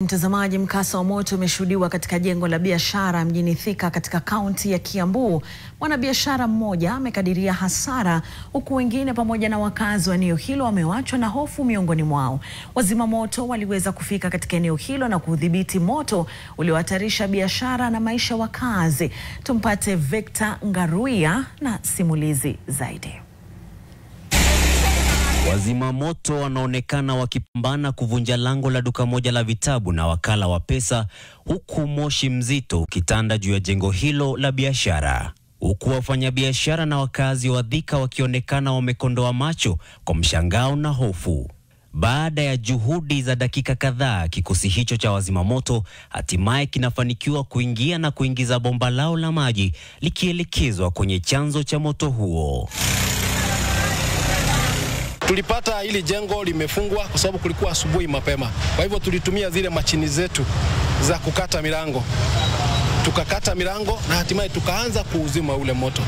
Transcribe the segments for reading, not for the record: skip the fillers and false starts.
Mtazamaji, mkasa wa moto umeshuhudiwa katika jengo la biashara mjini Thika katika kaunti ya Kiambu. Mwanabiashara mmoja amekadiria hasara, huku wengine pamoja na wakazi wa eneo hilo wamewachwa na hofu miongoni mwao. Wazima moto waliweza kufika katika eneo hilo na kudhibiti moto uliohatarisha biashara na maisha ya wakazi. Tumpate Victor Ngaruya na simulizi zaidi. Wazima moto wanaonekana wakipambana kuvunja lango la duka moja la vitabu na wakala wa pesa, huku moshi mzito ukitanda juu ya jengo hilo la biashara. Huku wafanyabiashara na wakazi wa Thika wakionekana wamekondoa macho kwa mshangao na hofu. Baada ya juhudi za dakika kadhaa, kikosi hicho cha wazima moto hatimaye kinafanikiwa kuingia na kuingiza bomba lao la maji likielekezwa kwenye chanzo cha moto huo. Tulipata hili jengo limefungwa kwa sababu kulikuwa asubuhi mapema. Kwa hivyo tulitumia zile machini zetu za kukata milango. Tukakata milango na hatimaye tukaanza kuuzima ule moto.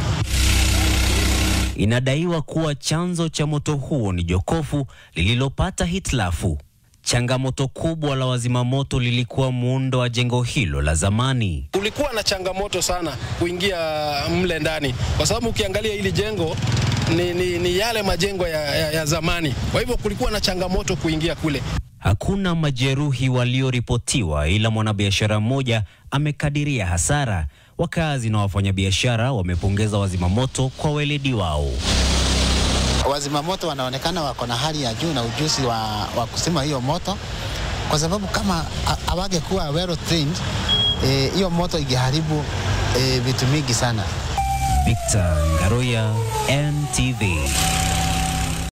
Inadaiwa kuwa chanzo cha moto huo ni jokofu lililopata hitilafu. Changamoto kubwa la wazima moto lilikuwa muundo wa jengo hilo la zamani. Kulikuwa na changamoto sana kuingia mle ndani kwa sababu ukiangalia hili jengo ni yale majengo ya zamani. Kwa hivyo kulikuwa na changamoto kuingia kule. Hakuna majeruhi walioripotiwa, ila mwanabiashara mmoja amekadiria hasara. Wakazi na wafanyabiashara wamepongeza wazima moto kwa weledi wao. Wazima moto wanaonekana wako na hali ya juu na ujuzi wa kusima hiyo moto, kwa sababu kama hawangekuwa well trained, hiyo moto ingeharibu vitu mingi sana. Victor Ngaruya, NTV.